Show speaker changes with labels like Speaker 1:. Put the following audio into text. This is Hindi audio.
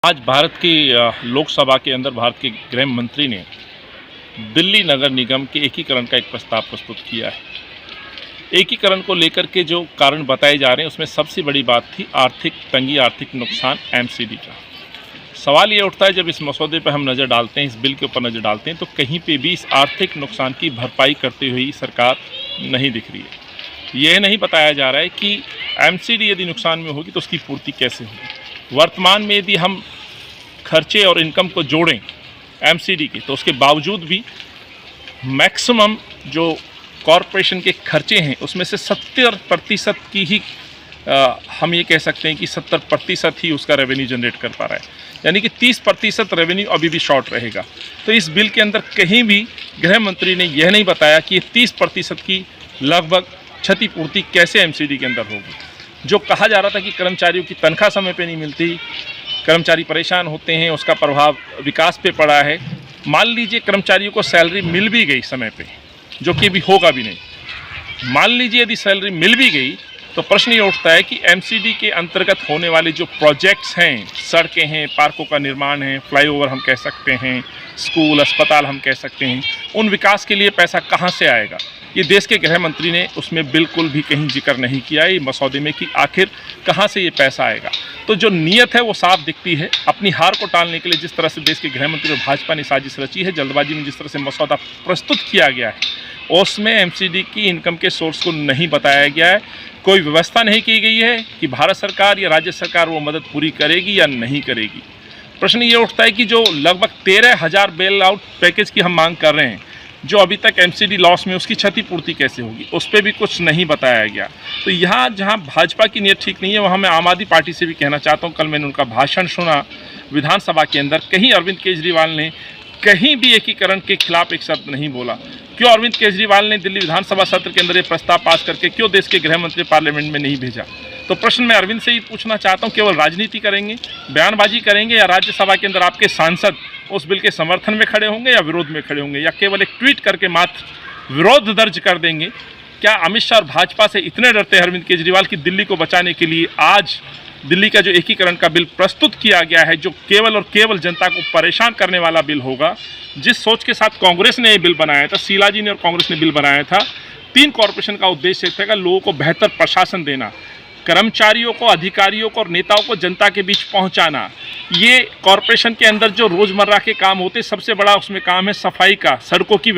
Speaker 1: आज भारत की लोकसभा के अंदर भारत के गृह मंत्री ने दिल्ली नगर निगम के एकीकरण का एक प्रस्ताव प्रस्तुत किया है। एकीकरण को लेकर के जो कारण बताए जा रहे हैं उसमें सबसे बड़ी बात थी आर्थिक तंगी, आर्थिक नुकसान, एमसीडी का। सवाल ये उठता है जब इस मसौदे पर हम नज़र डालते हैं, इस बिल के ऊपर नज़र डालते हैं, तो कहीं पे भी इस आर्थिक नुकसान की भरपाई करते हुए सरकार नहीं दिख रही है। यह नहीं बताया जा रहा है कि एमसीडी यदि नुकसान में होगी तो उसकी पूर्ति कैसे होगी। वर्तमान में यदि हम खर्चे और इनकम को जोड़ें एमसीडी के, तो उसके बावजूद भी मैक्सिमम जो कॉरपोरेशन के खर्चे हैं उसमें से 70% की ही हम ये कह सकते हैं कि 70% ही उसका रेवेन्यू जनरेट कर पा रहा है, यानी कि 30% रेवेन्यू अभी भी शॉर्ट रहेगा। तो इस बिल के अंदर कहीं भी गृह मंत्री ने यह नहीं बताया कि 30% की लगभग क्षतिपूर्ति कैसे एमसीडी के अंदर होगी। जो कहा जा रहा था कि कर्मचारियों की तनख्वाह समय पे नहीं मिलती, कर्मचारी परेशान होते हैं, उसका प्रभाव विकास पे पड़ा है। मान लीजिए कर्मचारियों को सैलरी मिल भी गई समय पे, जो कि अभी होगा भी नहीं। मान लीजिए यदि सैलरी मिल भी गई तो प्रश्न ये उठता है कि एमसीडी के अंतर्गत होने वाले जो प्रोजेक्ट्स हैं, सड़कें हैं, पार्कों का निर्माण है, फ्लाईओवर हम कह सकते हैं, स्कूल, अस्पताल हम कह सकते हैं, उन विकास के लिए पैसा कहाँ से आएगा। ये देश के गृह मंत्री ने उसमें बिल्कुल भी कहीं जिक्र नहीं किया है मसौदे में कि आखिर कहाँ से ये पैसा आएगा। तो जो नीयत है वो साफ दिखती है। अपनी हार को टालने के लिए जिस तरह से देश के गृह मंत्री और भाजपा ने साजिश रची है, जल्दबाजी में जिस तरह से मसौदा प्रस्तुत किया गया है, उसमें एमसीडी की इनकम के सोर्स को नहीं बताया गया है। कोई व्यवस्था नहीं की गई है कि भारत सरकार या राज्य सरकार वो मदद पूरी करेगी या नहीं करेगी। प्रश्न ये उठता है कि जो लगभग 13,000 बेल आउट पैकेज की हम मांग कर रहे हैं, जो अभी तक एमसीडी लॉस में, उसकी क्षतिपूर्ति कैसे होगी, उस पर भी कुछ नहीं बताया गया। तो यहाँ जहाँ भाजपा की नीयत ठीक नहीं है, वहाँ मैं आम आदमी पार्टी से भी कहना चाहता हूँ। कल मैंने उनका भाषण सुना विधानसभा के अंदर, कहीं अरविंद केजरीवाल ने कहीं भी एकीकरण के खिलाफ एक शब्द नहीं बोला। क्यों अरविंद केजरीवाल ने दिल्ली विधानसभा सत्र के अंदर ये प्रस्ताव पास करके क्यों देश के गृह मंत्री पार्लियामेंट में नहीं भेजा? तो प्रश्न मैं अरविंद से ही पूछना चाहता हूँ, केवल राजनीति करेंगे, बयानबाजी करेंगे, या राज्यसभा के अंदर आपके सांसद उस बिल के समर्थन में खड़े होंगे या विरोध में खड़े होंगे, या केवल एक ट्वीट करके मात्र विरोध दर्ज कर देंगे? क्या अमित शाह और भाजपा से इतने डरते हैं अरविंद केजरीवाल की दिल्ली को बचाने के लिए आज दिल्ली का जो एकीकरण का बिल प्रस्तुत किया गया है, जो केवल और केवल जनता को परेशान करने वाला बिल होगा? जिस सोच के साथ कांग्रेस ने ये बिल बनाया था, शीला जी ने और कांग्रेस ने बिल बनाया था, 3 कॉरपोरेशन का उद्देश्य था कि लोगों को बेहतर प्रशासन देना, कर्मचारियों को, अधिकारियों को और नेताओं को जनता के बीच पहुंचाना। ये कॉरपोरेशन के अंदर जो रोज़मर्रा के काम होते, सबसे बड़ा उसमें काम है सफाई का, सड़कों की